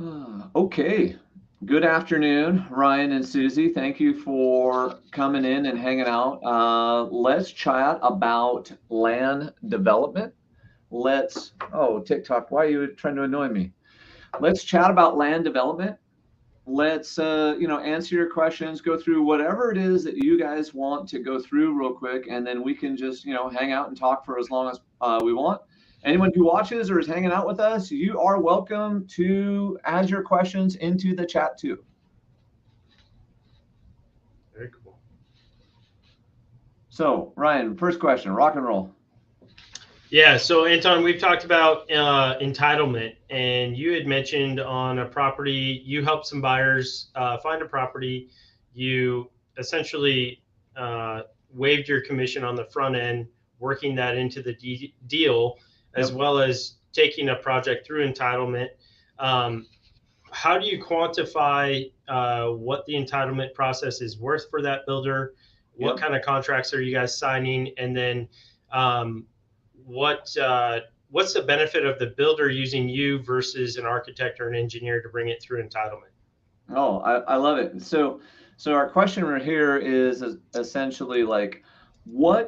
Okay. Good afternoon, Ryan and Susie. Thank you for coming in and hanging out. Let's chat about land development. Oh, TikTok, why are you trying to annoy me? Let's chat about land development. Let's, answer your questions, go through whatever it is that you guys want to go through real quick, and then we can just, hang out and talk for as long as we want. Anyone who watches or is hanging out with us, you are welcome to add your questions into the chat too. Very cool. So, Ryan, first question, rock and roll. Yeah, so Anton, we've talked about entitlement, and you had mentioned on a property, you helped some buyers find a property. You essentially waived your commission on the front end, working that into the deal, as Yep. well as taking a project through entitlement. Um, how do you quantify what the entitlement process is worth for that builder? What Yep. kind of contracts are you guys signing? And then um, what's the benefit of the builder using you versus an architect or an engineer to bring it through entitlement? Oh, I love it. So our question right here is essentially like, why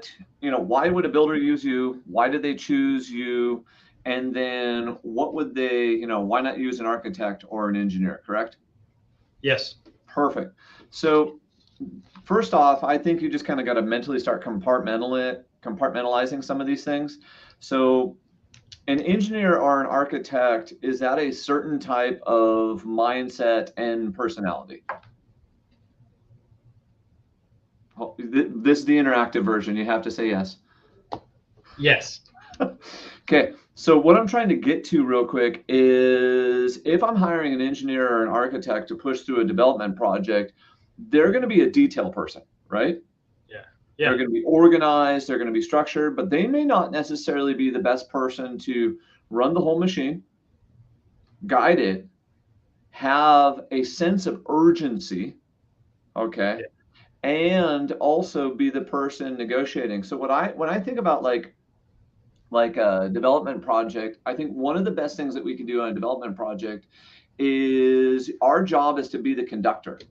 would a builder use you? Why did they choose you? And then what would they, why not use an architect or an engineer, correct? Yes. Perfect. So first off, I think you just kind of got to mentally start compartmentalizing some of these things. So an engineer or an architect is that a certain type of mindset and personality? This is the interactive version. You have to say yes. Yes. Okay, so what I'm trying to get to real quick is if I'm hiring an engineer or an architect to push through a development project, they're going to be a detail person, right? Yeah. They're Yeah. going to be organized, they're going to be structured, but they may not necessarily be the best person to run the whole machine, guide it, have a sense of urgency, okay, Yeah. and also be the person negotiating. So when I think about like a development project, I think one of the best things that we can do on a development project is our job is to be the conductor. Yeah.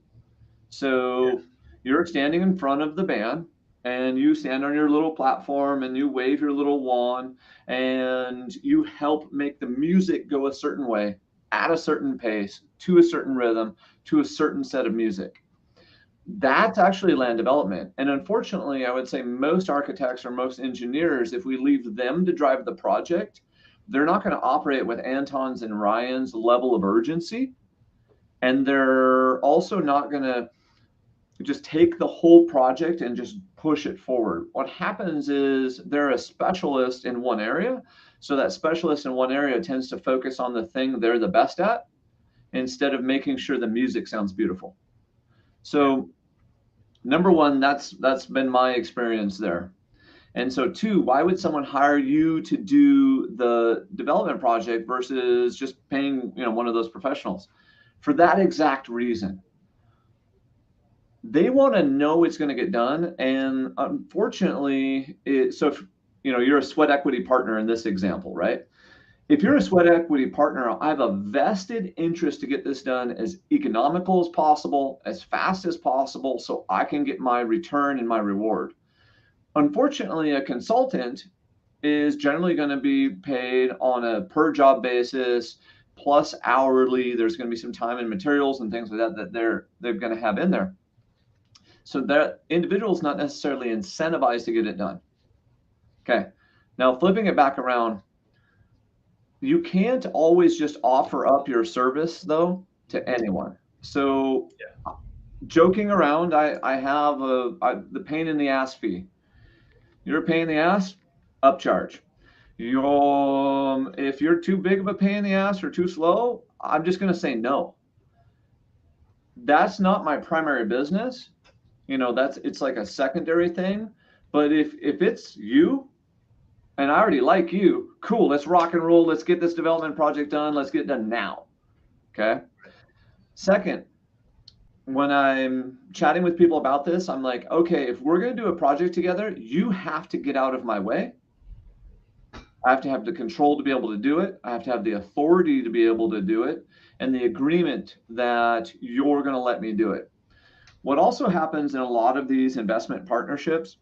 So you're standing in front of the band and you stand on your little platform and you wave your little wand and you help make the music go a certain way at a certain pace to a certain rhythm to a certain set of music. That's actually land development. And unfortunately, I would say most architects or most engineers, if we leave them to drive the project, they're not going to operate with Anton's and Ryan's level of urgency. And they're also not going to just take the whole project and just push it forward. What happens is they're a specialist in one area. So that specialist in one area tends to focus on the thing they're the best at instead of making sure the music sounds beautiful. Yeah. So number one, that's been my experience there. And so two, why would someone hire you to do the development project versus just paying, one of those professionals? For that exact reason. They want to know it's going to get done. And unfortunately, so if you're a sweat equity partner in this example, right? If you're a Mhm. sweat equity partner, I have a vested interest to get this done as economical as possible, as fast as possible, so I can get my return and my reward. Unfortunately, a consultant is generally going to be paid on a per job basis plus hourly. There's going to be some time and materials and things like that that they're going to have in there. So that individual is not necessarily incentivized to get it done. Okay. Now flipping it back around, you can't always just offer up your service though to anyone. So Yeah. joking around, I have the pain in the ass fee. You're a pain in the ass, upcharge. If you're too big of a pain in the ass or too slow, I'm just going to say no. That's not my primary business. It's like a secondary thing. But if it's you and I already like you, cool, let's rock and roll. Let's get this development project done. Let's get it done now. Okay. Second, when I'm chatting with people about this, I'm like, okay, if we're going to do a project together, you have to get out of my way. I have to have the control to be able to do it. I have to have the authority to be able to do it, and the agreement that you're going to let me do it. What also happens in a lot of these investment partnerships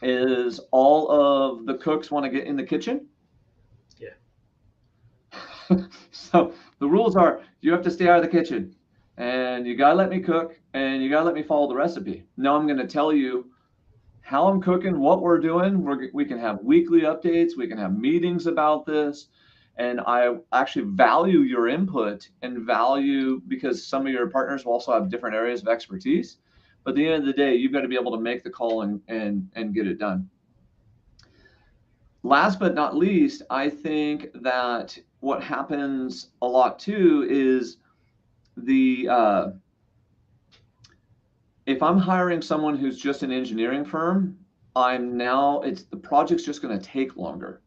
is all of the cooks want to get in the kitchen. Yeah. So the rules are you have to stay out of the kitchen, and you got to let me cook, and you got to let me follow the recipe. Now I'm going to tell you how I'm cooking, what we're doing. We can have weekly updates. We can have meetings about this. And I actually value your input and value, because some of your partners will also have different areas of expertise. But at the end of the day, you've got to be able to make the call and get it done. Last but not least, I think that what happens a lot too is if I'm hiring someone who's just an engineering firm, the project's just going to take longer.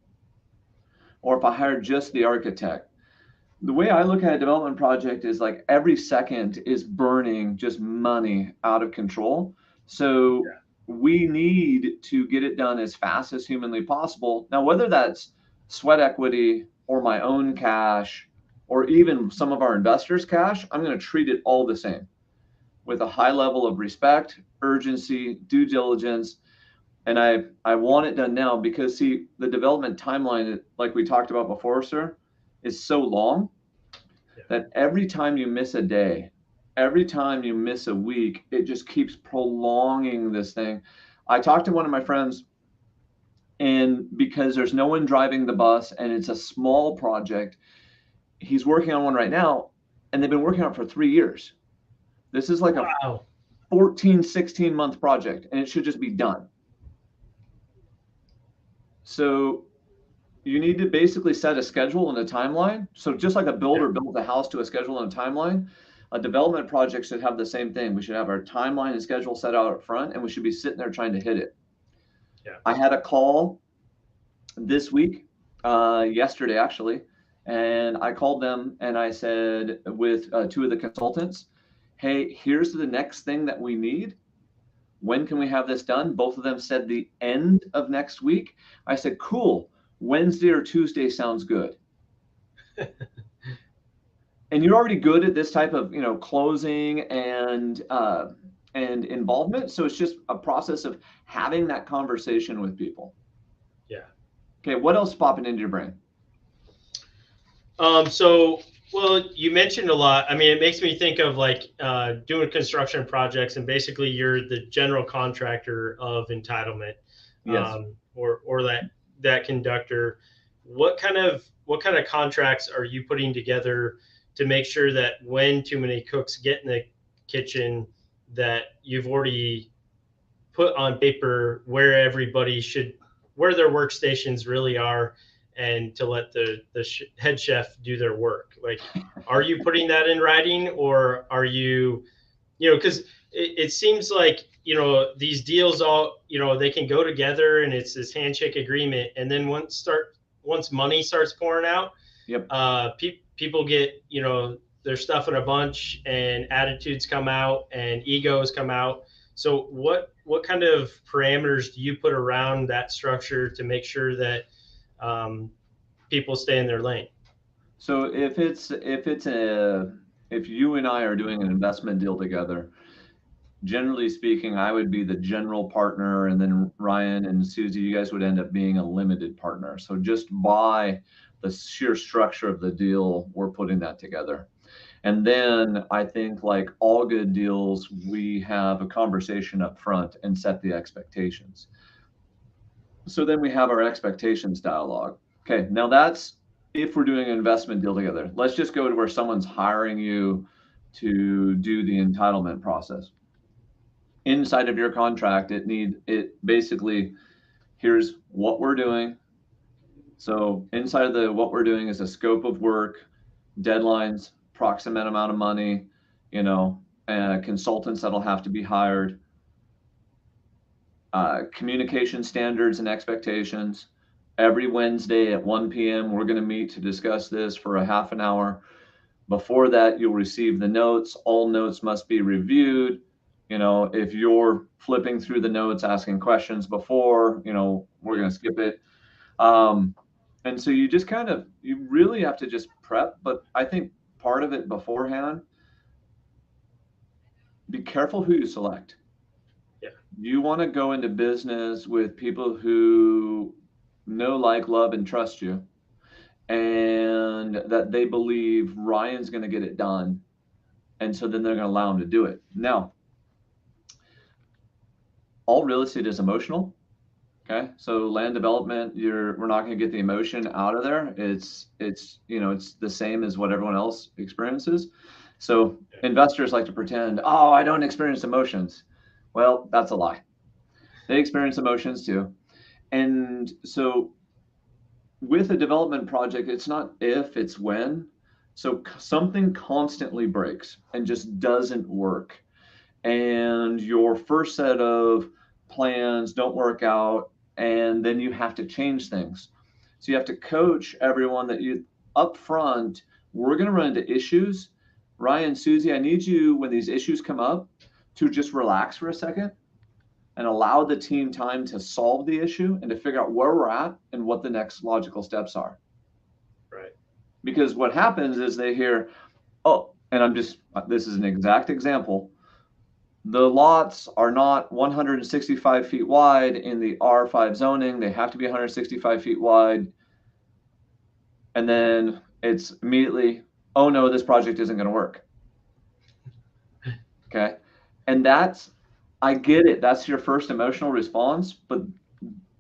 Or if I hire just the architect, the way I look at a development project is like every second is burning just money out of control. So we need to get it done as fast as humanly possible. Now, whether that's sweat equity or my own cash or even some of our investors' cash, I'm going to treat it all the same with a high level of respect, urgency, due diligence. And I want it done now because, see, the development timeline, like we talked about before, sir, is so long that every time you miss a day, every time you miss a week, it just keeps prolonging this thing. I talked to one of my friends, and because there's no one driving the bus and it's a small project, he's working on one right now, and they've been working on it for 3 years. This is like a 14, 16-month project, and it should just be done. So you need to basically set a schedule and a timeline. So just like a builder builds a house to a schedule and a timeline, a development project should have the same thing. We should have our timeline and schedule set out up front, and we should be sitting there trying to hit it. Yeah. I had a call this week, yesterday actually, and I called them and I said with 2 of the consultants, hey, here's the next thing that we need. When can we have this done? Both of them said the end of next week. I said, cool. Wednesday or Tuesday sounds good. And you're already good at this type of, closing and involvement. So it's just a process of having that conversation with people. Yeah. Okay. What else popping into your brain? Well, you mentioned a lot. I mean, it makes me think of like doing construction projects, and basically you're the general contractor of entitlement, Yes. or that conductor. What kind of contracts are you putting together to make sure that when too many cooks get in the kitchen, that you've already put on paper where their workstations really are, and to let the head chef do their work? Like, are you putting that in writing, or are you, because it seems like, these deals all, they can go together and it's this handshake agreement. And then once money starts pouring out, yep. People get, their stuff in a bunch, and attitudes come out and egos come out. So what kind of parameters do you put around that structure to make sure that people stay in their lane? So if you and I are doing an investment deal together, generally speaking, I would be the general partner, and then Ryan and Susie, you guys would end up being a limited partner. So just by the sheer structure of the deal, we're putting that together. And then I think, like all good deals, we have a conversation up front and set the expectations. So then we have our expectations dialogue. Okay, now that's if we're doing an investment deal together. Let's just go to where someone's hiring you to do the entitlement process. Inside of your contract, it basically, here's what we're doing. So inside of what we're doing is a scope of work, deadlines, approximate amount of money, consultants that'll have to be hired, communication standards and expectations. Every Wednesday at 1 p.m., we're going to meet to discuss this for a half an hour. Before that, you'll receive the notes. All notes must be reviewed. If you're flipping through the notes, asking questions before, we're going to skip it. And so you just you really have to just prep. But I think part of it beforehand, be careful who you select. Yeah. You want to go into business with people who know, like, love, and trust you, and that they believe Ryan's going to get it done. And so then they're going to allow him to do it. Now, all real estate is emotional. Okay, so land development, we're not going to get the emotion out of there. It's it's the same as what everyone else experiences. So investors like to pretend, oh, I don't experience emotions. Well, that's a lie. They experience emotions too. And so with a development project, it's not if, it's when. So something constantly breaks and just doesn't work. And your first set of plans don't work out, and then you have to change things. So you have to coach everyone that you up front, we're going to run into issues. Ryan, Susie, I need you when these issues come up to just relax for a second and allow the team time to solve the issue and to figure out where we're at and what the next logical steps are. Right. Because what happens is they hear, oh, and this is an exact example. The lots are not 165 feet wide in the R5 zoning. They have to be 165 feet wide. And then it's immediately, oh no, this project isn't going to work. Okay. And I get it. That's your first emotional response, but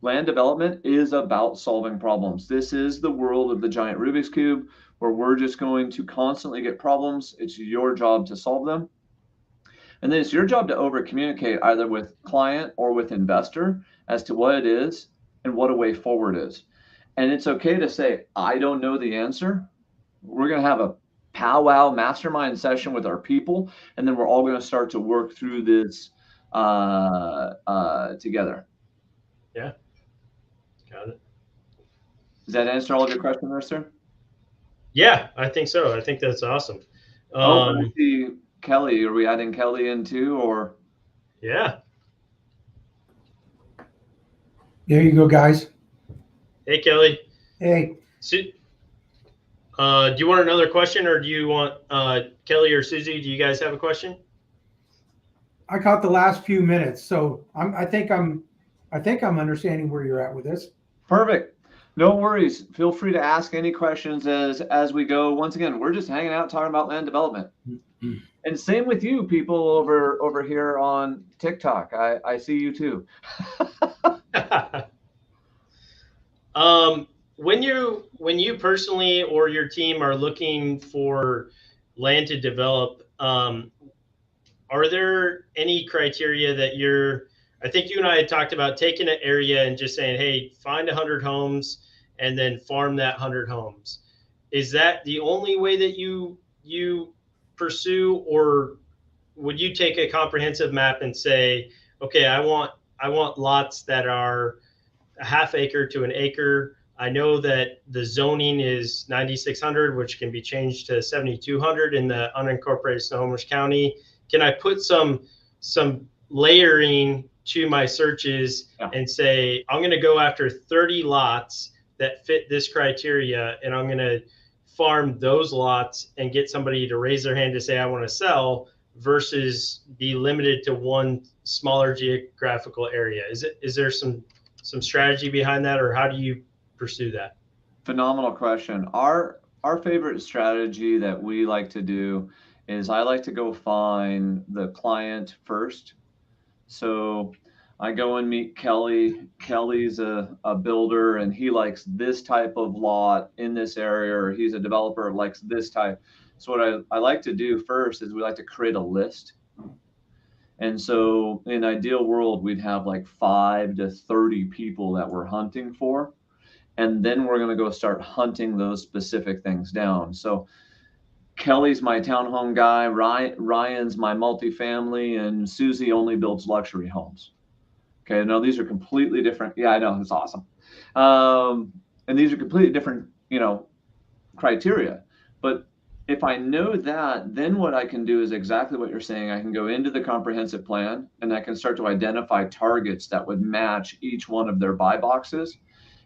land development is about solving problems. This is the world of the giant Rubik's Cube where we're just going to constantly get problems. It's your job to solve them. And then it's your job to over communicate either with client or with investor as to what it is and what a way forward is. And it's okay to say, I don't know the answer. We're going to have a powwow mastermind session with our people, and then we're all going to start to work through this together. Yeah. Got it. Does that answer all of your questions there, sir? Yeah, I think so. I think that's awesome. I see Kelly. Are we adding Kelly in too, or? Yeah. There you go, guys. Hey, Kelly. Hey. Do you want another question, or do you want Kelly or Susie? Do you guys have a question? I caught the last few minutes, so I think I'm understanding where you're at with this. Perfect. No worries. Feel free to ask any questions as we go. Once again, we're just hanging out talking about land development. And same with you people over here on TikTok. I see you too. When you personally or your team are looking for land to develop, are there any criteria that I think you and I had talked about taking an area and just saying, hey, find 100 homes and then farm that 100 homes. Is that the only way that you pursue, or would you take a comprehensive map and say, okay, I want lots that are a half acre to an acre. I know that the zoning is 9,600, which can be changed to 7,200 in the unincorporated Snohomish County. Can I put some layering to my searches and say, I'm going to go after 30 lots that fit this criteria, and I'm going to farm those lots and get somebody to raise their hand to say, I want to sell, versus be limited to one smaller geographical area? Is there some strategy behind that, or how do you pursue that? Phenomenal question. Our favorite strategy that we like to do is I like to go find the client first. So I go and meet Kelly. Kelly's a builder and he likes this type of lot in this area, or he's a developer, likes this type. So what I like to do first is we like to create a list. And so in ideal world, we'd have like 5 to 30 people that we're hunting for. And then we're going to go start hunting those specific things down. So Kelly's my townhome guy, Ryan's my multifamily, and Susie only builds luxury homes. Okay, no, these are completely different. Yeah, I know, it's awesome. And these are completely different, criteria. But if I know that, then what I can do is exactly what you're saying. I can go into the comprehensive plan and I can start to identify targets that would match each one of their buy boxes.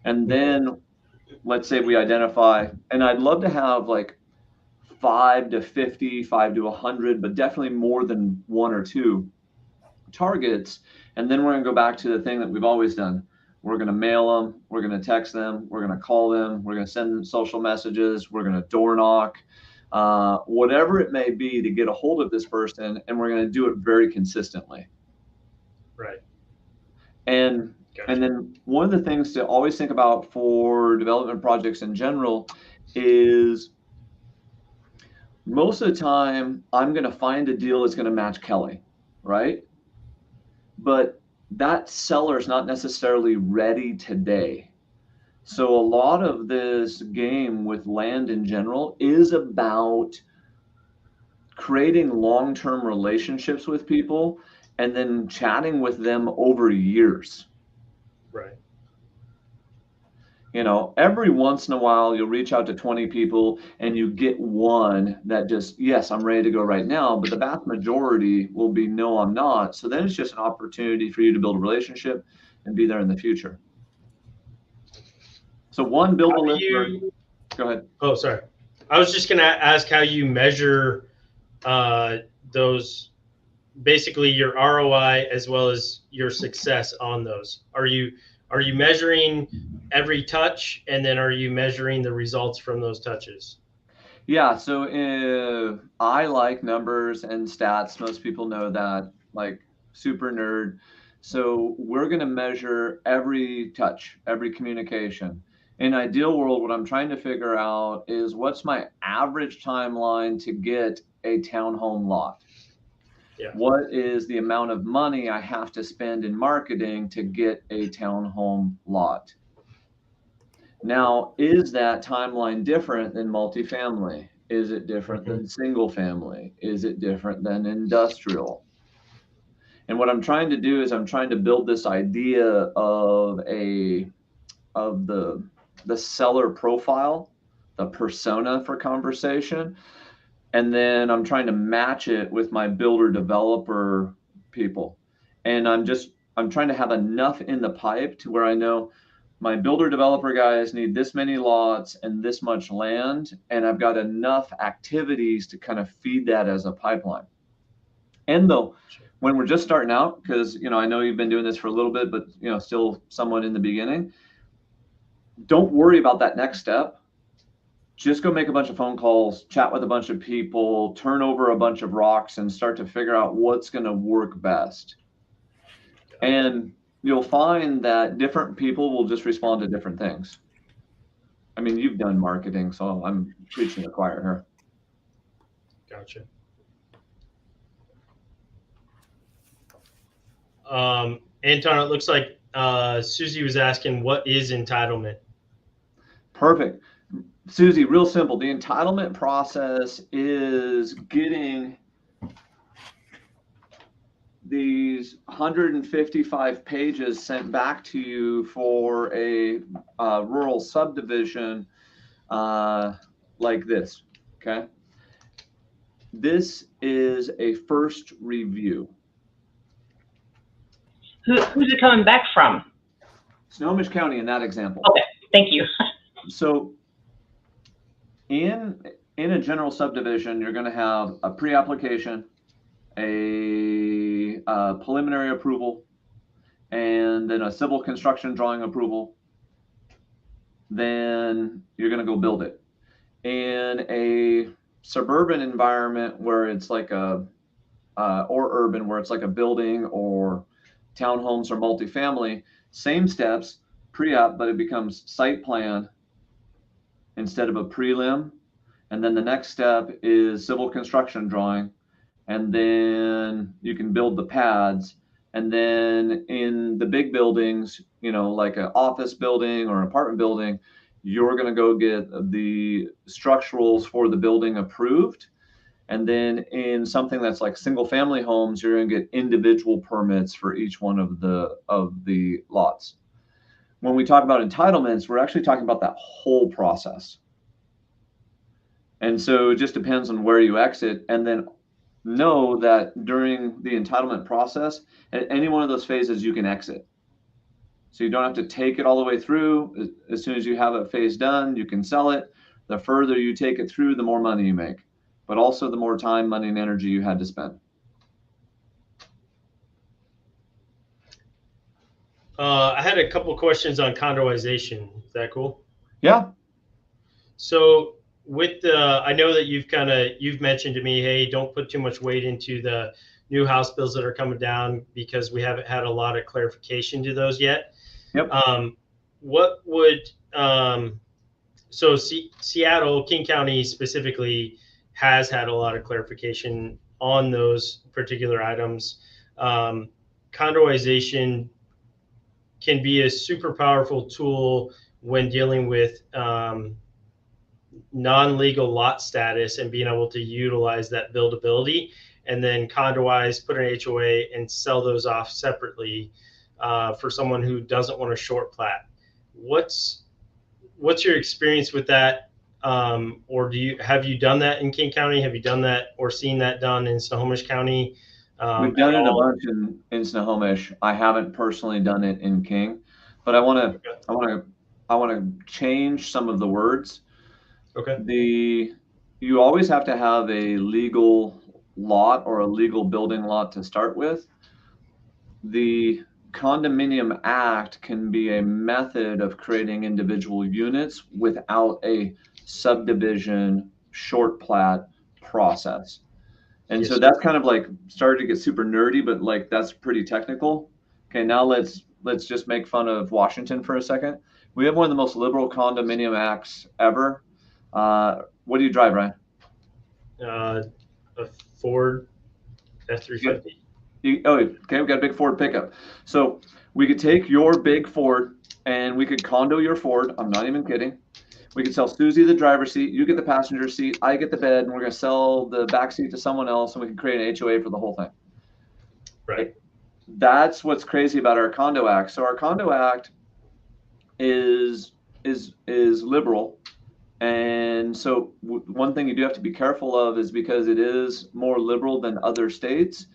And then let's say we identify, and I'd love to have like 5 to 50, 5 to 100, but definitely more than one or two targets. And then we're going to go back to the thing that we've always done. We're going to mail them, we're going to text them, we're going to call them, we're going to send them social messages, we're going to door knock, whatever it may be to get a hold of this person, and we're going to do it very consistently. Right. And Gotcha. and then one of the things to always think about for development projects in general is most of the time I'm going to find a deal that's going to match Kelly, right? But that seller is not necessarily ready today. So a lot of this game with land in general is about creating long-term relationships with people and then chatting with them over years. Right. You know, every once in a while you'll reach out to 20 people and you get one that just, yes, I'm ready to go right now, but the vast majority will be, no, I'm not. So then it's just an opportunity for you to build a relationship and be there in the future. So one, build a list. Go ahead. Oh, sorry. I was just going to ask how you measure those, basically your ROI as well as your success on those. Are you measuring every touch, and then are you measuring the results from those touches? Yeah, so I like numbers and stats. Most people know that, like super nerd. So we're going to measure every touch, every communication. In an ideal world, what I'm trying to figure out is what's my average timeline to get a townhome lot? Yeah. What is the amount of money I have to spend in marketing to get a townhome lot? Now, is that timeline different than multifamily? Is it different than single family? Is it different than industrial? And what I'm trying to do is I'm trying to build this idea of the seller profile, the persona for conversation, and then I'm trying to match it with my builder developer people. And I'm trying to have enough in the pipe to where I know my builder developer guys need this many lots and this much land, and I've got enough activities to kind of feed that as a pipeline. And though when we're just starting out, because I know you've been doing this for a little bit, but still somewhat in the beginning, don't worry about that next step. Just go make a bunch of phone calls, chat with a bunch of people, turn over a bunch of rocks, and start to figure out what's going to work best. And you'll find that different people will just respond to different things. I mean, you've done marketing, so I'm preaching to the choir here. Gotcha. Anton, it looks like Susie was asking, what is entitlement? Perfect. Susie, real simple. The entitlement process is getting these 155 pages sent back to you for a rural subdivision like this, okay? This is a first review. Who's it coming back from? Snohomish County in that example. Okay, thank you. So in a general subdivision, you're going to have a pre-application, a preliminary approval, and then a civil construction drawing approval. Then you're going to go build it. In a suburban environment where it's like or urban where it's like a building or townhomes or multifamily, same steps, pre-app, but it becomes site plan instead of a prelim. And then the next step is civil construction drawing. And then you can build the pads. And then in the big buildings, like an office building or an apartment building, you're going to go get the structurals for the building approved. And then in something that's like single family homes, you're going to get individual permits for each one of the lots. When we talk about entitlements, we're actually talking about that whole process. And so it just depends on where you exit. And then know that during the entitlement process, at any one of those phases, you can exit. So you don't have to take it all the way through. As soon as you have a phase done, you can sell it. The further you take it through, the more money you make, but also the more time, money, and energy you had to spend. I had a couple questions on condoization. Is that cool? Yeah. So with the, I know that you've mentioned to me, hey, don't put too much weight into the new House bills that are coming down because we haven't had a lot of clarification to those yet. Yep. What would so Seattle, King County specifically, has had a lot of clarification on those particular items. Condoization can be a super powerful tool when dealing with non-legal lot status and being able to utilize that buildability, and then condoize, put an HOA, and sell those off separately for someone who doesn't want a short plat. What's your experience with that? Or have you done that in King County? Have you done that or seen that done in Snohomish County? We've done it a bunch in Snohomish. I haven't personally done it in King, but I want to change some of the words. Okay. You always have to have a legal lot or a legal building lot to start with. The Condominium Act can be a method of creating individual units without a subdivision short plat process. And so that's kind of like started to get super nerdy, but like that's pretty technical. Okay, now let's just make fun of Washington for a second. We have one of the most liberal condominium acts ever. What do you drive, Ryan? A Ford F-350. Okay, we've got a big Ford pickup. So we could take your big Ford and we could condo your Ford. I'm not even kidding. We could sell Susie the driver's seat, you get the passenger seat, I get the bed, and we're going to sell the back seat to someone else, and we can create an HOA for the whole thing. Right. That's what's crazy about our Condo Act. So our Condo Act is liberal, and so one thing you do have to be careful of is because it is more liberal than other states,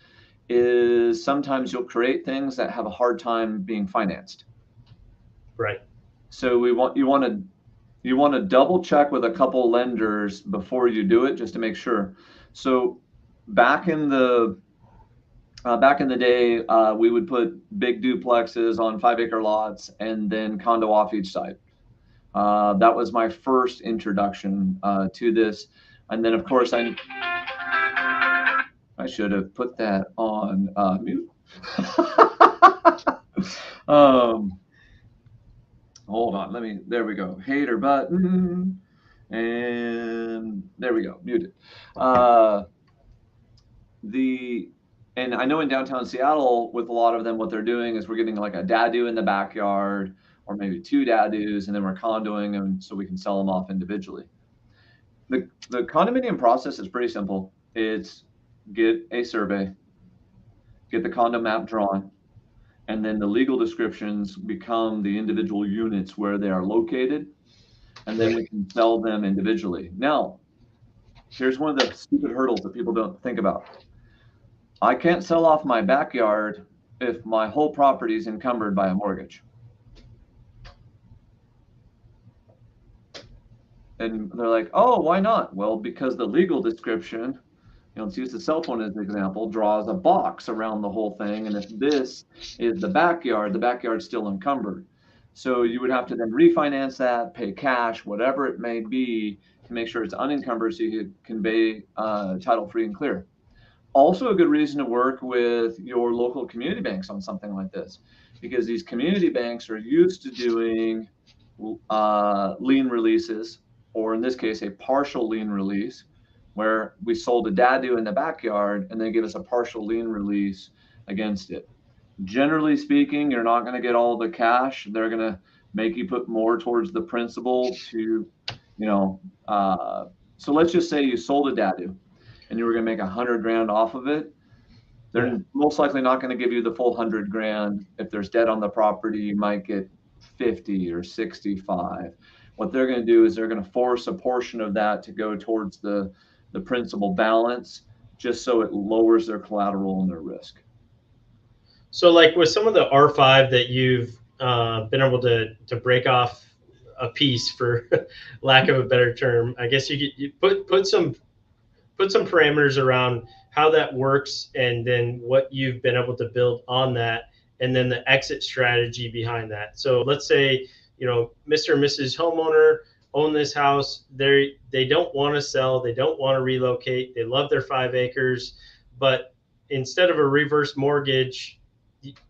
is sometimes you'll create things that have a hard time being financed. Right. So you want to double check with a couple lenders before you do it, just to make sure. So back in the day, we would put big duplexes on 5-acre lots and then condo off each side. That was my first introduction to this. And then, of course, I should have put that on mute. Hold on, there we go. Hater button. And there we go, muted. And I know in downtown Seattle, with a lot of them, what they're doing is we're getting like a dadu in the backyard, or maybe 2 dadus, and then we're condoing them so we can sell them off individually. The condominium process is pretty simple. It's get a survey, get the condo map drawn, and then the legal descriptions become the individual units where they are located, and then we can sell them individually. Now, here's one of the stupid hurdles that people don't think about. I can't sell off my backyard if my whole property is encumbered by a mortgage. And they're like, oh, why not? Well, because the legal description, let's use the cell phone as an example, draws a box around the whole thing. And if this is the backyard's still encumbered. So you would have to then refinance that, pay cash, whatever it may be, to make sure it's unencumbered so you can convey title free and clear. Also a good reason to work with your local community banks on something like this, because these community banks are used to doing lien releases, or in this case, a partial lien release, where we sold a dadu in the backyard and they give us a partial lien release against it. Generally speaking, you're not going to get all the cash. They're going to make you put more towards the principal to, so let's just say you sold a dadu and you were going to make $100,000 off of it. They're most likely not going to give you the full $100,000. If there's debt on the property, you might get 50 or 65. What they're going to do is they're going to force a portion of that to go towards the principal balance, just so it lowers their collateral and their risk. So like with some of the R5 that you've been able to break off a piece, for lack of a better term. I guess you put some parameters around how that works, and then what you've been able to build on that, and then the exit strategy behind that. So let's say, Mr. and Mrs. homeowner own this house. They don't want to sell. They don't want to relocate. They love their 5 acres, but instead of a reverse mortgage,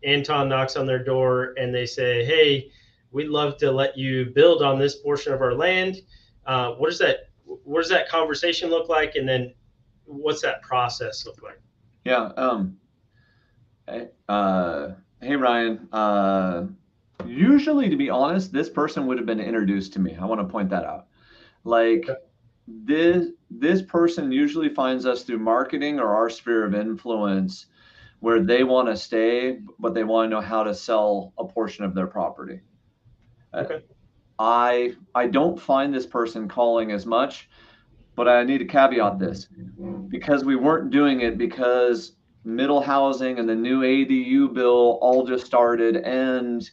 Anton knocks on their door and they say, "Hey, we'd love to let you build on this portion of our land." What does that conversation look like? And then what's that process look like? Yeah. Hey, Ryan. Usually, to be honest, this person would have been introduced to me. I want to point that out. Like, this person usually finds us through marketing or our sphere of influence, where they want to stay, but they want to know how to sell a portion of their property. Okay. I don't find this person calling as much, but I need to caveat this, because we weren't doing it because middle housing and the new ADU bill all just started, and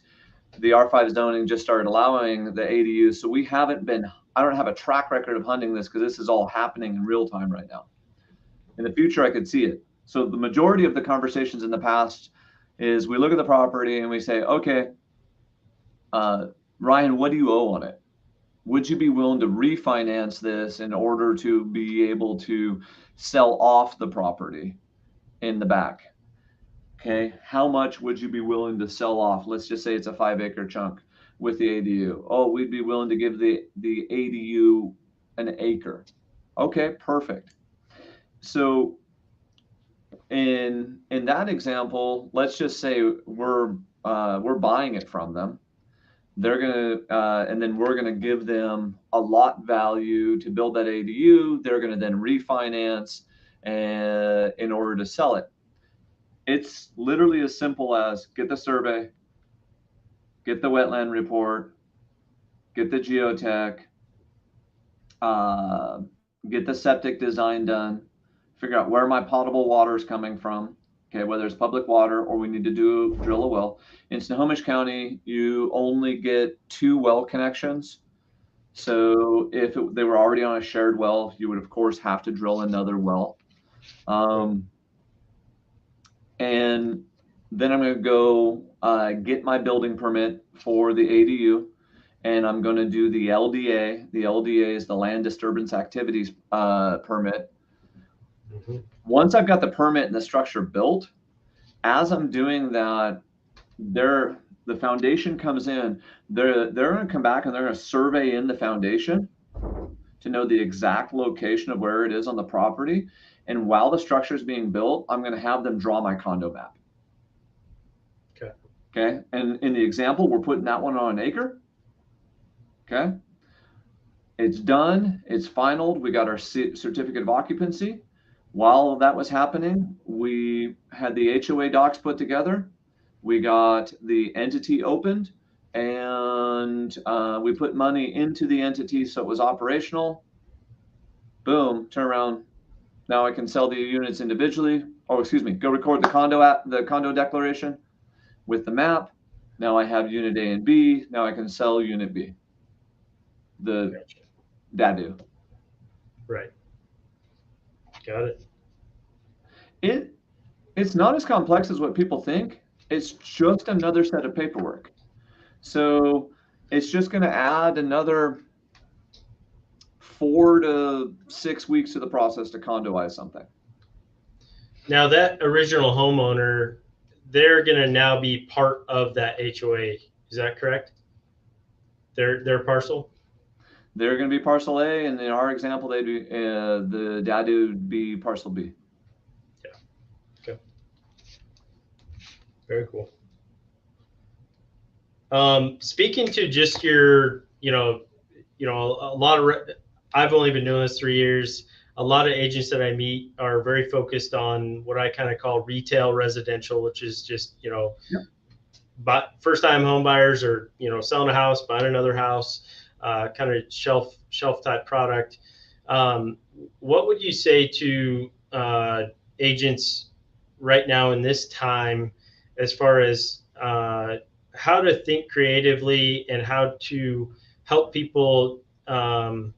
the R5 zoning just started allowing the ADUs. So I don't have a track record of hunting this, because this is all happening in real time right now. In the future, I could see it. So the majority of the conversations in the past is we look at the property and we say, okay, Ryan, what do you owe on it? Would you be willing to refinance this in order to be able to sell off the property in the back? Okay, how much would you be willing to sell off? Let's just say it's a 5-acre chunk with the ADU. Oh, we'd be willing to give the ADU an acre. Okay, perfect. So in that example, let's just say we're buying it from them. They're gonna and then we're gonna give them a lot value to build that ADU. They're gonna then refinance in order to sell it. It's literally as simple as get the survey, get the wetland report, get the geotech, get the septic design done, figure out where my potable water is coming from, okay, whether it's public water or we need to drill a well. In Snohomish County, you only get 2 well connections. So if they were already on a shared well, you would, of course, have to drill another well. And then I'm going to go get my building permit for the ADU, and I'm going to do the LDA. The LDA is the Land Disturbance Activities permit. Mm-hmm. Once I've got the permit and the structure built, as I'm doing that, the foundation comes in. They're going to come back and they're going to survey in the foundation to know the exact location of where it is on the property. And while the structure is being built, I'm going to have them draw my condo map. Okay. And in the example, we're putting that one on an acre. Okay. It's done. It's finalized. We got our certificate of occupancy. While that was happening, we had the HOA docs put together. We got the entity opened, and we put money into the entity so it was operational. Boom, turn around. Now I can sell the units individually. Oh, excuse me, go record the condo declaration with the map. Now I have unit A and B. Now I can sell unit B. The DADU. Right. Got it. It's not as complex as what people think. It's just another set of paperwork. So it's just going to add another 4 to 6 weeks to the process to condoize something. Now that original homeowner, they're going to now be part of that HOA. Is that correct? Their parcel? They're going to be parcel A, and in our example, they'd be the DADU would be parcel B. Yeah. Okay. Very cool. Speaking to just your, a lot of, I've only been doing this 3 years. A lot of agents that I meet are very focused on what I kind of call retail residential, which is just, but first-time home buyers or, selling a house, buying another house, kind of shelf type product. What would you say to agents right now in this time, as far as how to think creatively and how to help people. I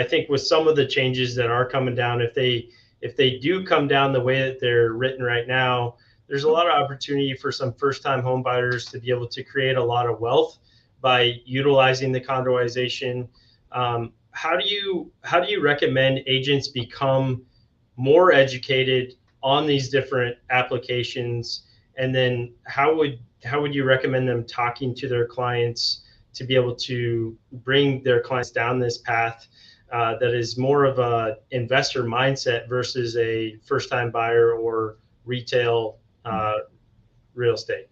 think with some of the changes that are coming down, if they do come down the way that they're written right now, there's a lot of opportunity for some first-time home buyers to be able to create a lot of wealth by utilizing the condoization. How do you recommend agents become more educated on these different applications, and then how would you recommend them talking to their clients to be able to bring their clients down this path that is more of a investor mindset versus a first-time buyer or retail real estate?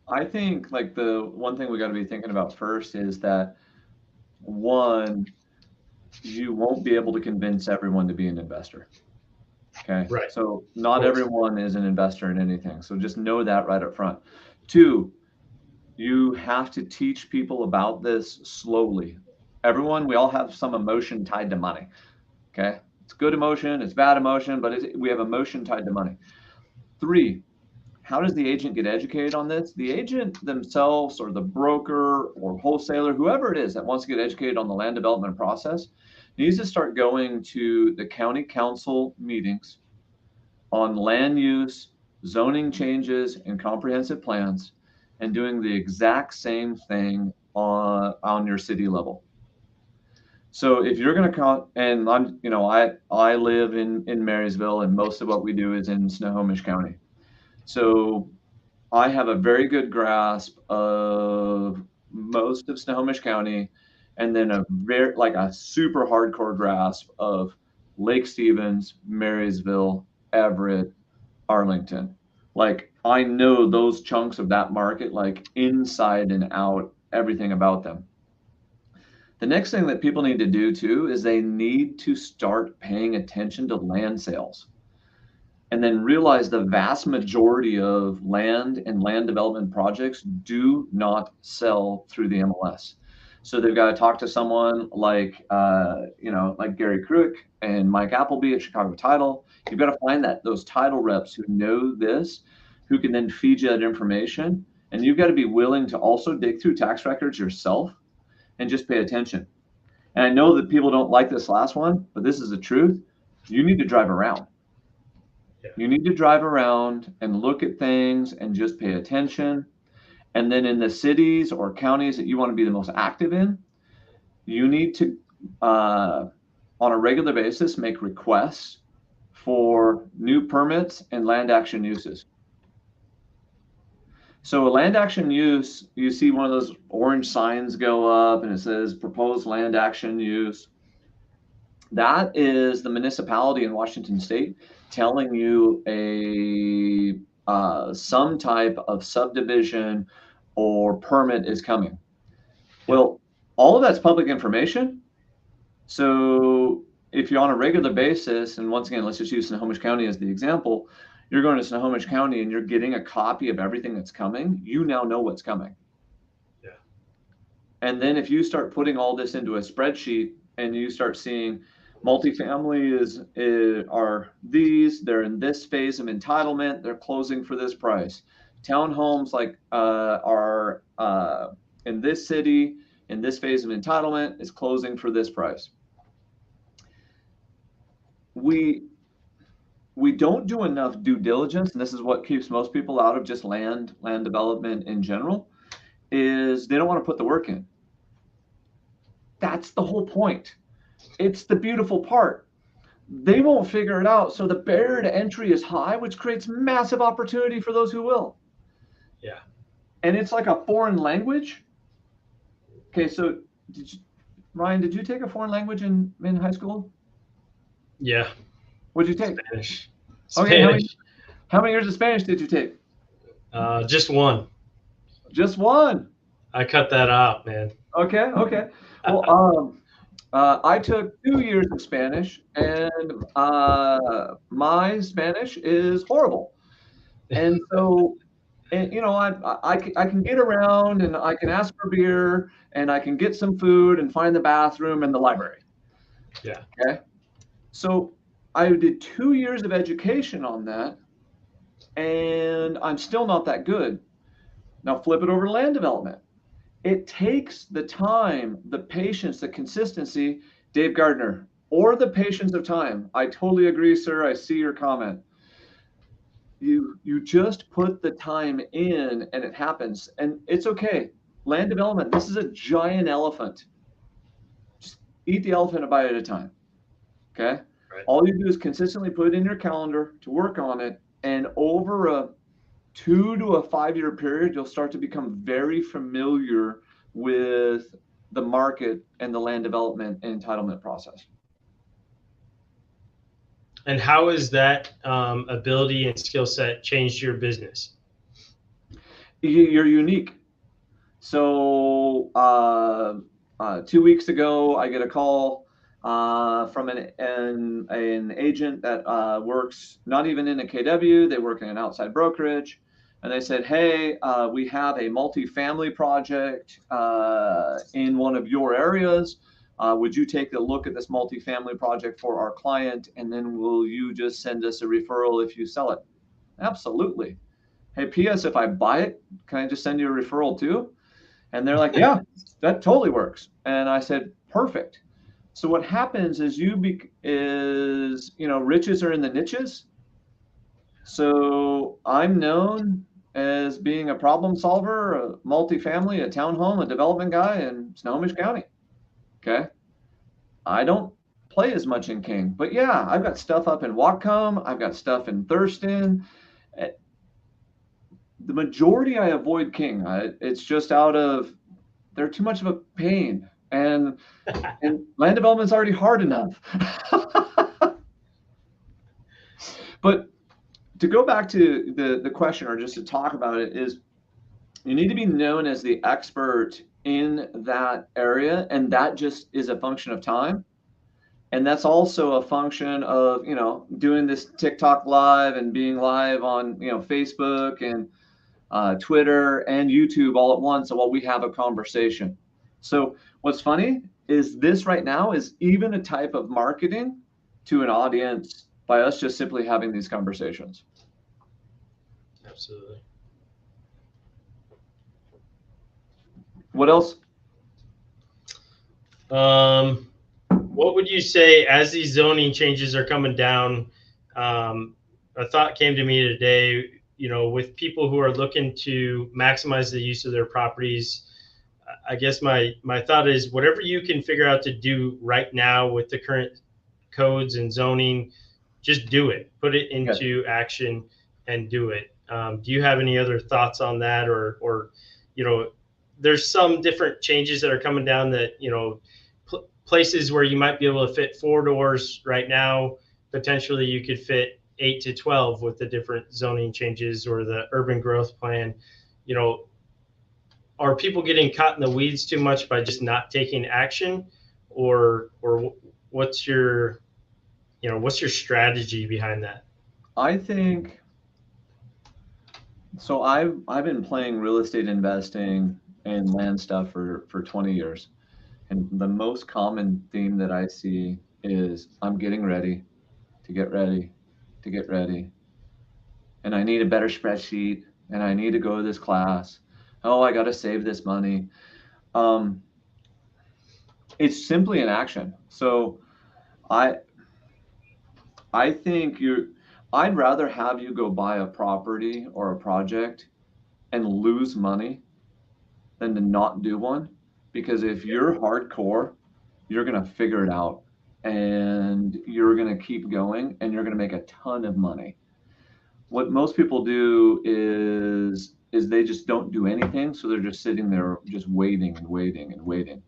I think like the one thing we got to be thinking about first is that one, you won't be able to convince everyone to be an investor. Okay. Right. So not everyone is an investor in anything. So just know that right up front. Two, you have to teach people about this slowly. Everyone, we all have some emotion tied to money. Okay. It's good emotion, it's bad emotion, but we have emotion tied to money. Three, how does the agent get educated on this? The agent themselves or the broker or wholesaler, whoever it is that wants to get educated on the land development process, needs to start going to the county council meetings on land use, zoning changes, and comprehensive plans, and doing the exact same thing on your city level. So if you're going to count, and I live in Marysville, and most of what we do is in Snohomish County. So I have a very good grasp of most of Snohomish County, and then a super hardcore grasp of Lake Stevens, Marysville, Everett, Arlington. Like I know those chunks of that market, like inside and out, everything about them. The next thing that people need to do too is they need to start paying attention to land sales, and then realize the vast majority of land and land development projects do not sell through the MLS. So they've got to talk to someone like Gary Kruick and Mike Appleby at Chicago Title. You've got to find those title reps who know this, who can then feed you that information. And you've got to be willing to also dig through tax records yourself and just pay attention. And I know that people don't like this last one, but this is the truth. You need to drive around. You need to drive around and look at things and just pay attention. And then in the cities or counties that you want to be the most active in, you need to, on a regular basis, make requests for new permits and land action uses. So a land action use, you see one of those orange signs go up and it says proposed land action use. That is the municipality in Washington State telling you some type of subdivision or permit is coming. Well, all of that's public information. So if you're on a regular basis, and once again, let's just use Snohomish County as the example, you're going to Snohomish County and you're getting a copy of everything that's coming, you now know what's coming. Yeah. And then if you start putting all this into a spreadsheet and you start seeing multifamily they're in this phase of entitlement, they're closing for this price. Townhomes are in this city, in this phase of entitlement, is closing for this price. We don't do enough due diligence, and this is what keeps most people out of just land development in general, is they don't want to put the work in. That's the whole point. It's the beautiful part. They won't figure it out. So the barrier to entry is high, which creates massive opportunity for those who will. Yeah. And it's like a foreign language. Okay, so Ryan, did you take a foreign language in high school? Yeah. What did you take? Spanish. Okay, how many years of Spanish did you take? Just one. Just one. I cut that out, man. Okay. Well, I took 2 years of Spanish, and my Spanish is horrible. And so, I can get around, and I can ask for beer, and I can get some food, and find the bathroom and the library. Yeah. Okay. So I did 2 years of education on that, and I'm still not that good. Now flip it over to land development. It takes the time, the patience, the consistency, Dave Gardner, or the patience of time. I totally agree, sir. I see your comment. You just put the time in and it happens, and it's okay. Land development, this is a giant elephant. Just eat the elephant a bite at a time. Okay? Right. All you do is consistently put it in your calendar to work on it, and over a 2 to a 5 year period, you'll start to become very familiar with the market and the land development and entitlement process. And how has that ability and skill set changed your business? You're unique. So 2 weeks ago, I get a call from an agent that works not even in a KW. They work in an outside brokerage. And they said, hey, we have a multifamily project in one of your areas. Would you take a look at this multifamily project for our client? And then will you just send us a referral if you sell it? Absolutely. Hey, P.S., if I buy it, can I just send you a referral too? And they're like, yeah, that totally works. And I said, perfect. So what happens is riches are in the niches. So I'm known as being a problem solver, a multifamily, a townhome, a development guy in Snohomish County. Okay. I don't play as much in King, but yeah, I've got stuff up in Whatcom. I've got stuff in Thurston. The majority I avoid King. It's just they're too much of a pain, and land development's already hard enough. But to go back to the question, or just to talk about it, is you need to be known as the expert in that area, and that just is a function of time. And that's also a function of, doing this TikTok live and being live on, Facebook and Twitter and YouTube all at once while we have a conversation. So what's funny is this right now is even a type of marketing to an audience by us just simply having these conversations. Absolutely. What else? What would you say as these zoning changes are coming down? A thought came to me today, with people who are looking to maximize the use of their properties. I guess my thought is whatever you can figure out to do right now with the current codes and zoning, just do it, put it into action and do it. Do you have any other thoughts on that? Or there's some different changes that are coming down that, places where you might be able to fit 4 doors right now, potentially you could fit 8 to 12 with the different zoning changes or the urban growth plan. Are people getting caught in the weeds too much by just not taking action, or what's your strategy behind that? I think so. I've been playing real estate investing and land stuff for 20 years. And the most common theme that I see is I'm getting ready to get ready to get ready. And I need a better spreadsheet, and I need to go to this class. Oh, I got to save this money. It's simply an action. So I think I'd rather have you go buy a property or a project and lose money than to not do one. Because if you're hardcore, you're going to figure it out, and you're going to keep going, and you're going to make a ton of money. What most people do is they just don't do anything. So they're just sitting there just waiting and waiting and waiting.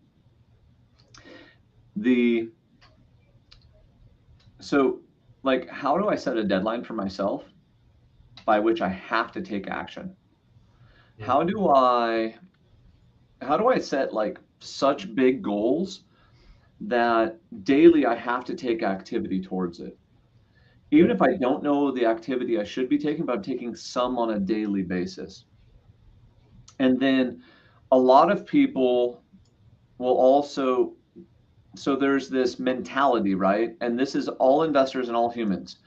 So like, how do I set a deadline for myself by which I have to take action? Yeah. How do I set like such big goals that daily I have to take activity towards it? Even if I don't know the activity I should be taking, but I'm taking some on a daily basis. And then a lot of people will also, so there's this mentality, right? And this is all investors and all humans.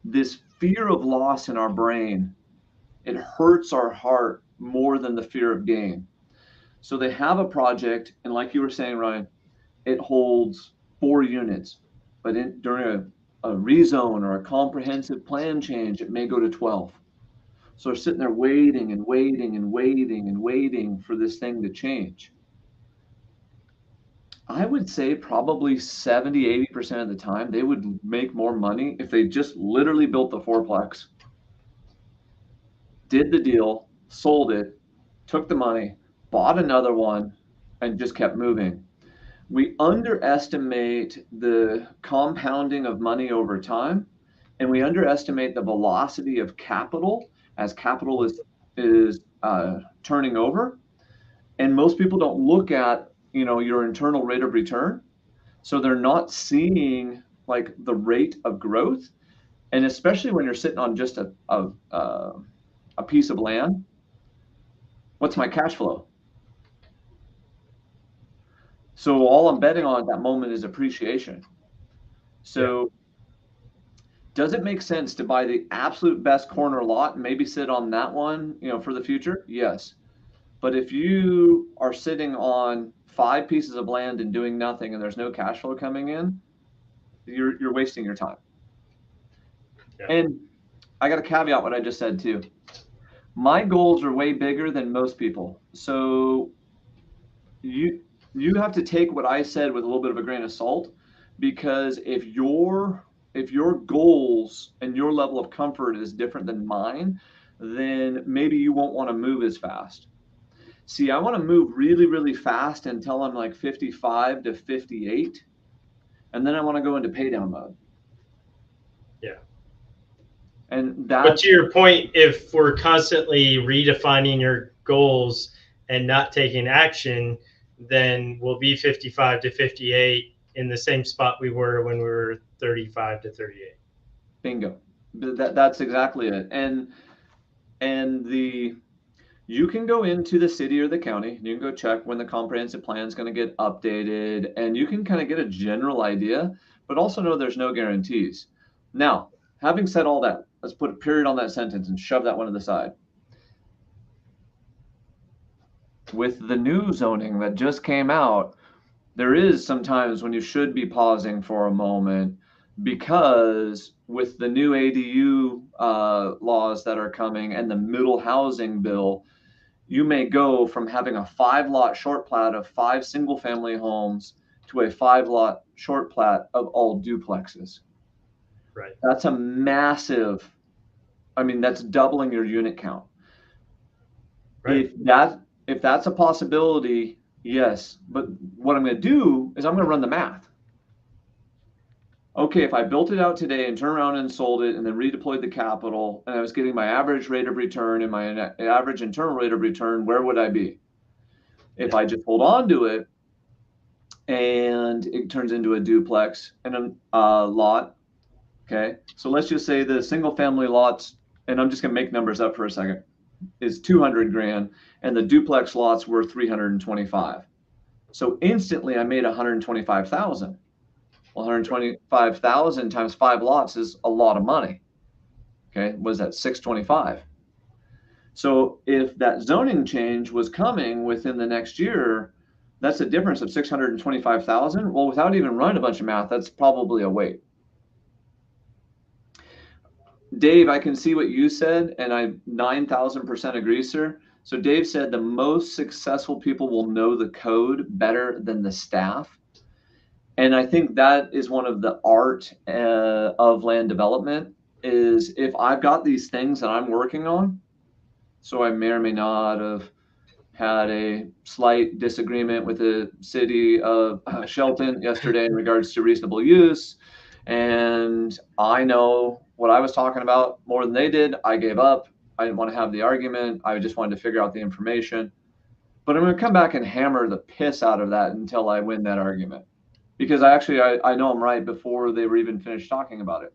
This fear of loss in our brain it hurts our heart more than the fear of gain. So they have a project, and like you were saying, Ryan, it holds 4 units, but during a rezone or a comprehensive plan change, it may go to 12. So they're sitting there waiting and waiting and waiting and waiting for this thing to change. I would say probably 70, 80% of the time, they would make more money if they just literally built the fourplex, did the deal, sold it, took the money, bought another one, and just kept moving. We underestimate the compounding of money over time, and we underestimate the velocity of capital as capital is turning over. And most people don't look at, your internal rate of return, so they're not seeing like the rate of growth. And especially when you're sitting on just a piece of land, what's my cash flow? So all I'm betting on at that moment is appreciation. So does it make sense to buy the absolute best corner lot and maybe sit on that one, for the future? Yes. But if you are sitting on 5 pieces of land and doing nothing and there's no cash flow coming in, you're wasting your time. Yeah. And I got to caveat what I just said too. My goals are way bigger than most people. So you have to take what I said with a little bit of a grain of salt, because if your goals and your level of comfort is different than mine, then maybe you won't want to move as fast. See, I want to move really, really fast until I'm like 55 to 58, and then I want to go into pay down mode. Yeah. And but to your point, if we're constantly redefining your goals and not taking action, then we'll be 55 to 58 in the same spot we were when we were 35 to 38. Bingo. That's exactly it. And you can go into the city or the county, you can go check when the comprehensive plan is going to get updated, and you can kind of get a general idea, but also know there's no guarantees. Now, having said all that, let's put a period on that sentence and shove that one to the side. With the new zoning that just came out, there is sometimes when you should be pausing for a moment, because with the new ADU laws that are coming and the middle housing bill, you may go from having a 5-lot short plat of 5 single-family homes to a 5-lot short plat of all duplexes. Right. That's a massive, that's doubling your unit count. Right. If that's a possibility, yes. But what I'm going to do is I'm going to run the math. Okay, if I built it out today and turned around and sold it and then redeployed the capital, and I was getting my average rate of return and my average internal rate of return, where would I be? If I just hold on to it and it turns into a duplex and a lot, okay? So let's just say the single family lots, and I'm just gonna make numbers up for a second, is 200 grand, and the duplex lots were 325. So instantly I made 125,000. Well, 125,000 times 5 lots is a lot of money. Okay, what is that? 625. So if that zoning change was coming within the next year, that's a difference of 625,000. Well, without even running a bunch of math, that's probably a wait. Dave, I can see what you said, and I 9,000% agree, sir. So Dave said the most successful people will know the code better than the staff. And I think that is one of the art of land development, is if I've got these things that I'm working on, so I may or may not have had a slight disagreement with the city of Shelton yesterday in regards to reasonable use, and I know what I was talking about more than they did. I gave up. I didn't want to have the argument. I just wanted to figure out the information. But I'm going to come back and hammer the piss out of that until I win that argument. Because I know I'm right before they were even finished talking about it.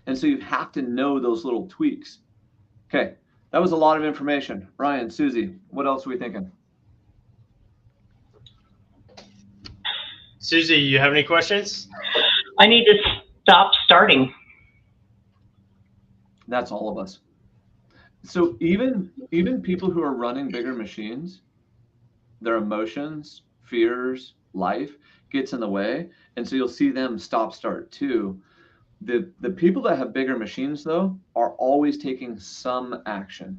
And so you have to know those little tweaks. Okay, that was a lot of information. Ryan, Susie, what else are we thinking? Susie, you have any questions? I need to stop starting. That's all of us. So even people who are running bigger machines, their emotions, fears, life gets in the way, and so you'll see them stop start too. The people that have bigger machines though are always taking some action.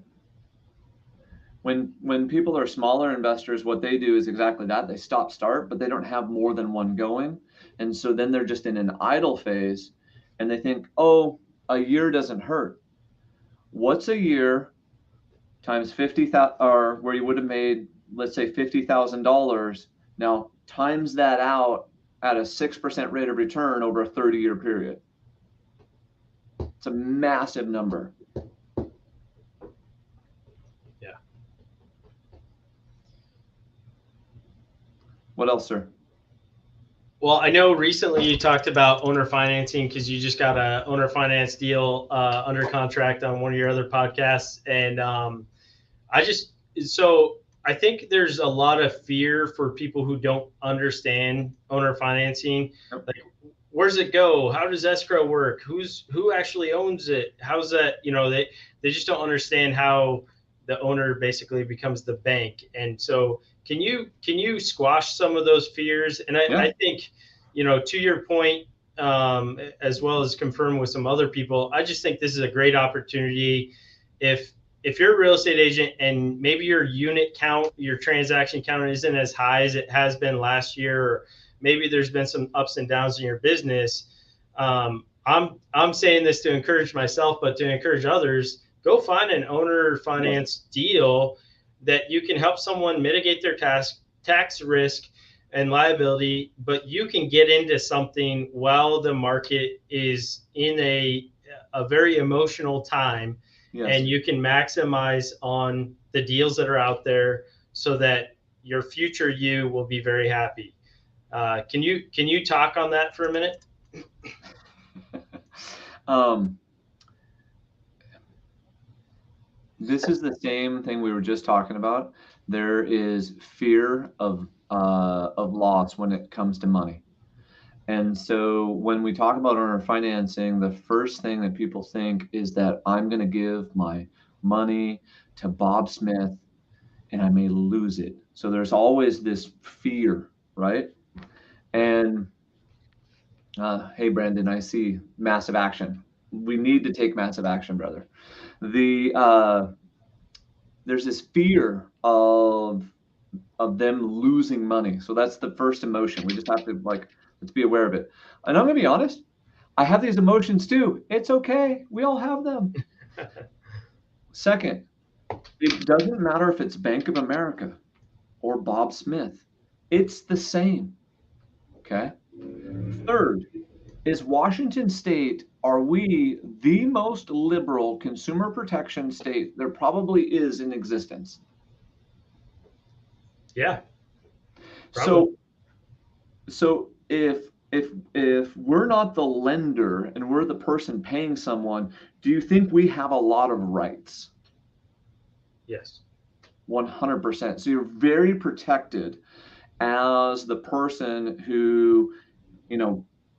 When people are smaller investors, what they do is exactly that. They stop start, but they don't have more than one going. And so then they're just in an idle phase and they think, oh, a year doesn't hurt. What's a year times 50,000, or where you would have made, let's say, $50,000. Now times that out at a 6% rate of return over a 30-year period. It's a massive number. Yeah. What else, sir? Well, I know recently you talked about owner financing because you just got a owner finance deal under contract on one of your other podcasts, and I just so I think there's a lot of fear for people who don't understand owner financing. Yep. Like, where's it go? How does escrow work? Who actually owns it? How's that? They just don't understand how the owner basically becomes the bank. And so can you squash some of those fears? And I think, to your point, as well as confirm with some other people, I just think this is a great opportunity. If you're a real estate agent and maybe your unit count, your transaction count isn't as high as it has been last year, or maybe there's been some ups and downs in your business. I'm saying this to encourage myself, but to encourage others, go find an owner finance deal that you can help someone mitigate their tax risk and liability, but you can get into something while the market is in a very emotional time. Yes. And you can maximize on the deals that are out there so that your future you will be very happy. Can you talk on that for a minute? This is the same thing we were just talking about. There is fear of loss when it comes to money. And so when we talk about owner financing, the first thing that people think is that I'm going to give my money to Bob Smith and I may lose it. So there's always this fear, right? And hey, Brandon, I see massive action. We need to take massive action, brother. There's this fear of them losing money. So that's the first emotion. We just have to let's be aware of it. And I'm gonna be honest, I have these emotions too. It's okay. We all have them. Second, it doesn't matter if it's Bank of America or Bob Smith. It's the same. Okay. Third, is Washington State, are we the most liberal consumer protection state there probably is in existence? Yeah. Probably. So if we're not the lender and we're the person paying someone, do you think we have a lot of rights? Yes. 100%. So you're very protected as the person who,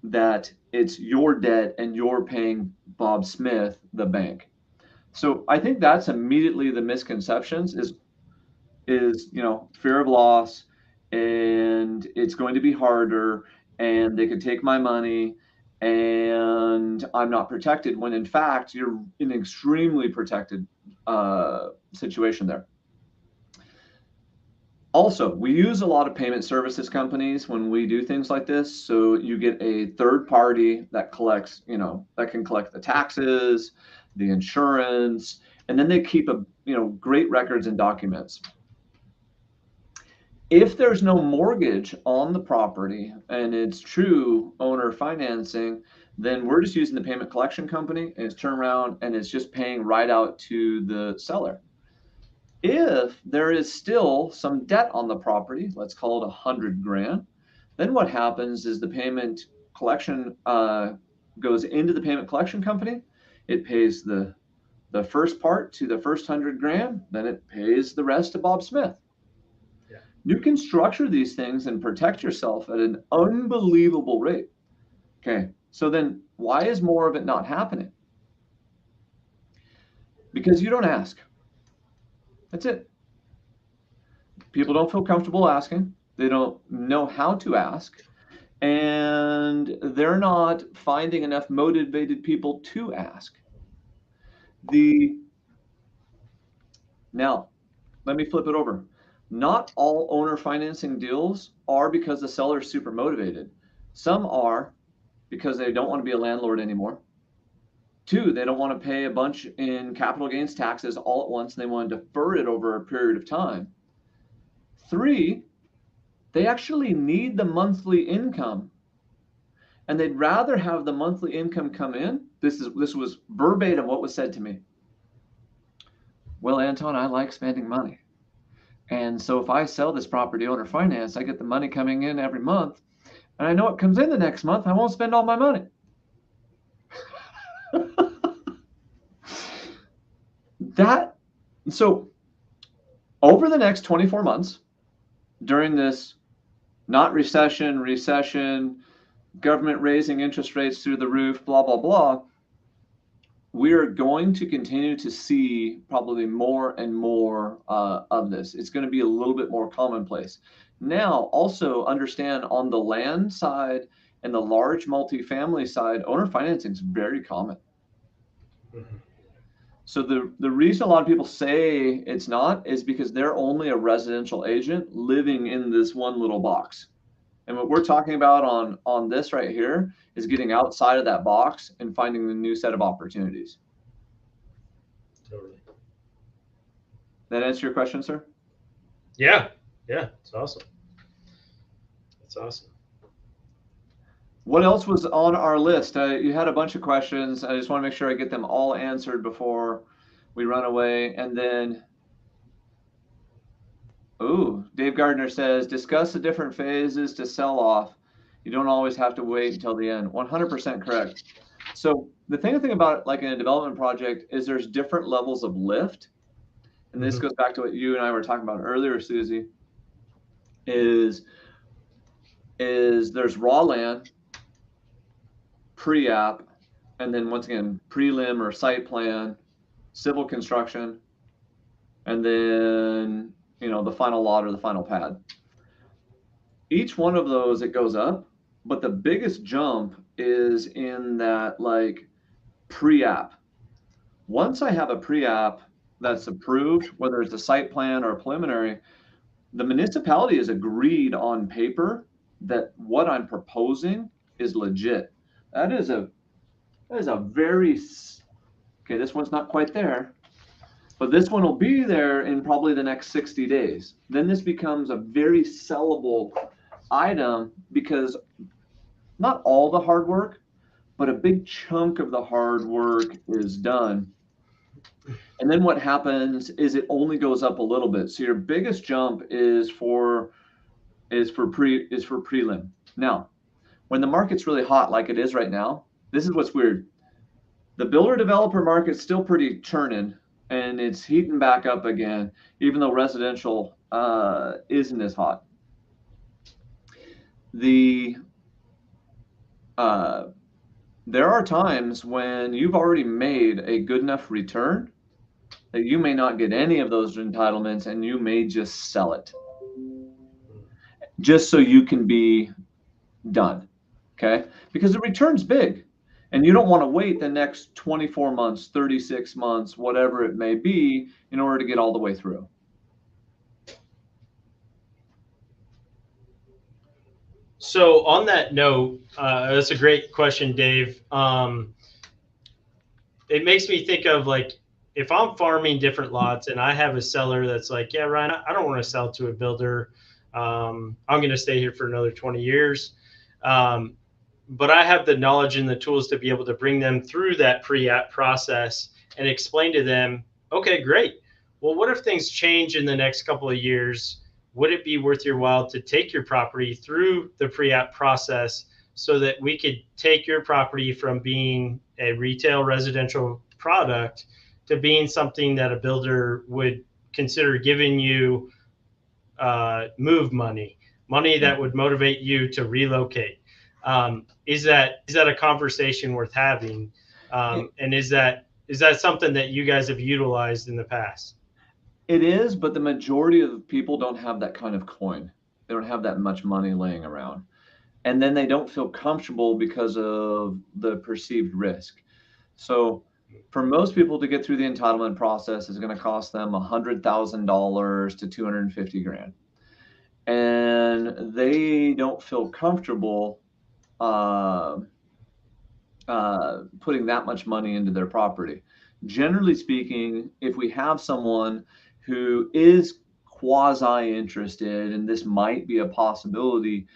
that it's your debt and you're paying Bob Smith, the bank. So I think that's immediately the misconceptions is fear of loss, and it's going to be harder, and they could take my money and I'm not protected, when in fact you're in an extremely protected situation there. Also, we use a lot of payment services companies when we do things like this. So you get a third party that collects, that can collect the taxes, the insurance, and then they keep great records and documents. If there's no mortgage on the property and it's true owner financing, then we're just using the payment collection company and it's turned around and it's just paying right out to the seller. If there is still some debt on the property, let's call it $100,000, then what happens is the payment collection goes into the payment collection company. It pays the first part to the first $100,000, then it pays the rest to Bob Smith. Yeah. You can structure these things and protect yourself at an unbelievable rate. Okay, so then why is more of it not happening? because you don't ask. That's it. People don't feel comfortable asking. They don't know how to ask. And they're not finding enough motivated people to ask. Now, let me flip it over. Not all owner financing deals are because the seller is super motivated. Some are because they don't want to be a landlord anymore. 2, they don't want to pay a bunch in capital gains taxes all at once, and they want to defer it over a period of time. 3, they actually need the monthly income, and they'd rather have the monthly income come in. This was verbatim what was said to me. Well, Anton, I like spending money. And so if I sell this property owner finance, I get the money coming in every month, and I know it comes in the next month. I won't spend all my money. So over the next 24 months, during this not recession, government raising interest rates through the roof, blah, blah, blah, we are going to continue to see probably more and more of this. It's going to be a little bit more commonplace. Now, also understand on the land side and the large multifamily side, owner financing is very common. Mm-hmm. So the reason a lot of people say it's not is because they're only a residential agent living in this one little box. And what we're talking about on this right here is getting outside of that box and finding the new set of opportunities. Totally. That answer your question, sir? Yeah. It's awesome. That's awesome. What else was on our list? You had a bunch of questions. I just want to make sure I get them all answered before we run away. And then, Dave Gardner says, discuss the different phases to sell off. You don't always have to wait until the end. 100% correct. So the thing about like in a development project is there's different levels of lift. And this goes back to what you and I were talking about earlier, Susie, is there's raw land, pre-app, and then once again, prelim or site plan, civil construction, and then, the final lot or the final pad. Each one of those, it goes up, but the biggest jump is in that like pre-app. Once I have a pre-app that's approved, whether it's a site plan or a preliminary, the municipality has agreed on paper that what I'm proposing is legit. That is a very, okay, this one's not quite there, but this one will be there in probably the next 60 days. Then this becomes a very sellable item because not all the hard work, but a big chunk of the hard work is done. And then what happens is it only goes up a little bit. So your biggest jump is for prelim. Now, when the market's really hot like it is right now, this is what's weird. The builder developer market's still pretty churning and it's heating back up again, even though residential isn't as hot. There are times when you've already made a good enough return that you may not get any of those entitlements and you may just sell it just so you can be done. Okay, because the return's big and you don't want to wait the next 24 months, 36 months, whatever it may be, in order to get all the way through. So on that note, that's a great question, Dave. It makes me think of like, if I'm farming different lots and I have a seller that's like, yeah, Ryan, I don't want to sell to a builder. I'm going to stay here for another 20 years. But I have the knowledge and the tools to be able to bring them through that pre-app process and explain to them, okay, great. Well, what if things change in the next couple of years? Would it be worth your while to take your property through the pre-app process so that we could take your property from being a retail residential product to being something that a builder would consider giving you move money that would motivate you to relocate? Is that a conversation worth having? And is that is that something that you guys have utilized in the past? It is, but the majority of people don't have that kind of coin. They don't have that much money laying around. And then they don't feel comfortable because of the perceived risk. So for most people to get through the entitlement process is going to cost them $100,000 to 250 grand. And they don't feel comfortable putting that much money into their property. Generally speaking, if we have someone who is quasi interested and this might be a possibility,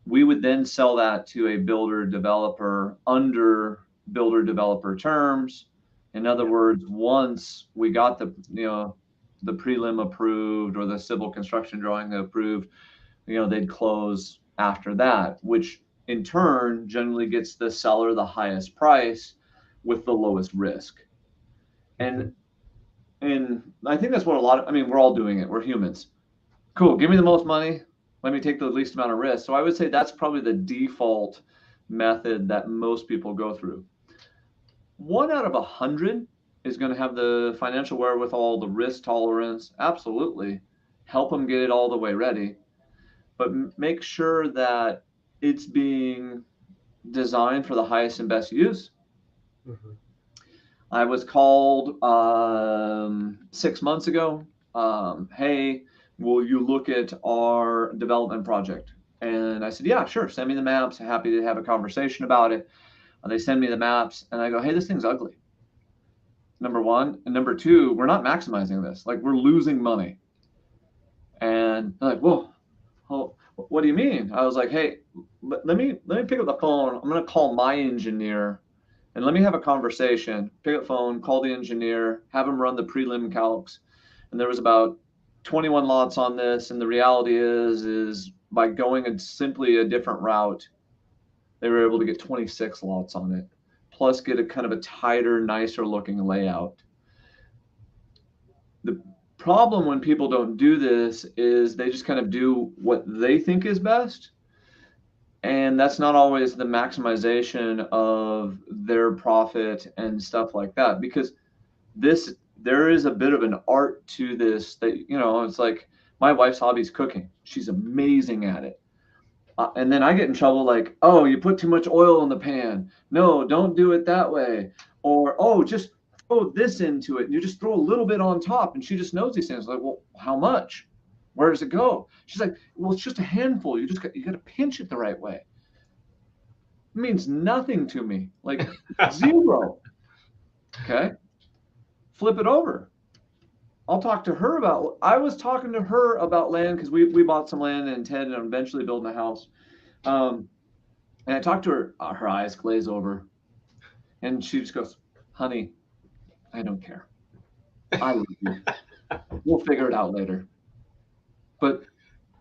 we would then sell that to a builder developer under builder developer terms. In other words, once we got the prelim approved or the civil construction drawing approved, they'd close after that, which in turn generally gets the seller the highest price with the lowest risk. And I think that's what we're all doing it. We're humans. Cool. Give me the most money. Let me take the least amount of risk. So I would say that's probably the default method that most people go through. 1 out of 100 is going to have the financial wherewithal, the risk tolerance. Absolutely. Help them get it all the way ready. But make sure that it's being designed for the highest and best use. Mm-hmm. I was called 6 months ago. Hey, will you look at our development project? And I said, yeah, sure. Send me the maps. Happy to have a conversation about it. They send me the maps and I go, hey, this thing's ugly. Number one. And number two, we're not maximizing this. Like, we're losing money. And they're like, whoa, what do you mean? I was like, hey, let me pick up the phone. I'm going to call my engineer and let me have a conversation. Pick up the phone, call the engineer, have him run the prelim calcs. And there was about 21 lots on this. And the reality is by going simply a different route, they were able to get 26 lots on it, plus get a kind of a tighter, nicer looking layout. The problem when people don't do this is they just kind of do what they think is best. And that's not always the maximization of their profit and stuff like that, because there is a bit of an art to this that, it's like my wife's hobby is cooking. She's amazing at it. And then I get in trouble like, oh, you put too much oil in the pan. No, don't do it that way. Or, oh, just throw this into it. And you just throw a little bit on top. And she just knows these things. Like, well, how much? Where does it go? She's like, well, it's just a handful. You got to pinch it the right way. It means nothing to me. Like zero. Okay. Flip it over. I'll talk to her I was talking to her about land because we bought some land and Ted and eventually building a house. And I talked to her, her eyes glaze over. And she just goes, honey, I don't care. I love you. We'll figure it out later. But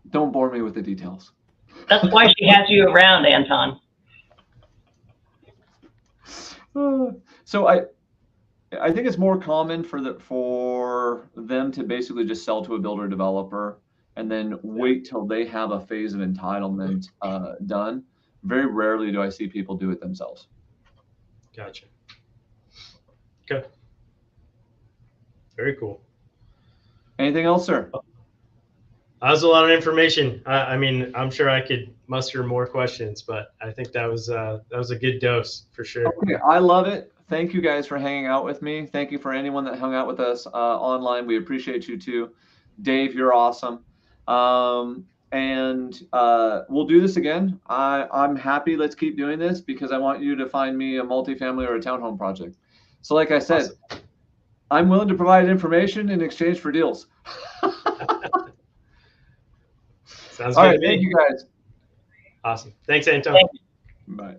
don't bore me with the details. That's why she has you around, Anton. So I think it's more common for them to basically just sell to a builder developer and then wait till they have a phase of entitlement done. Very rarely do I see people do it themselves. Gotcha. Okay. Very cool. Anything else, sir? That was a lot of information. I mean, I'm sure I could muster more questions, but I think that was a good dose for sure. Okay, I love it. Thank you guys for hanging out with me. Thank you for anyone that hung out with us online. We appreciate you too. Dave, you're awesome. And we'll do this again. I'm happy. Let's keep doing this because I want you to find me a multifamily or a townhome project. So like I said, awesome. I'm willing to provide information in exchange for deals. Sounds All good. Right, thank you guys. Awesome. Thanks, Anton. Thank you. Bye.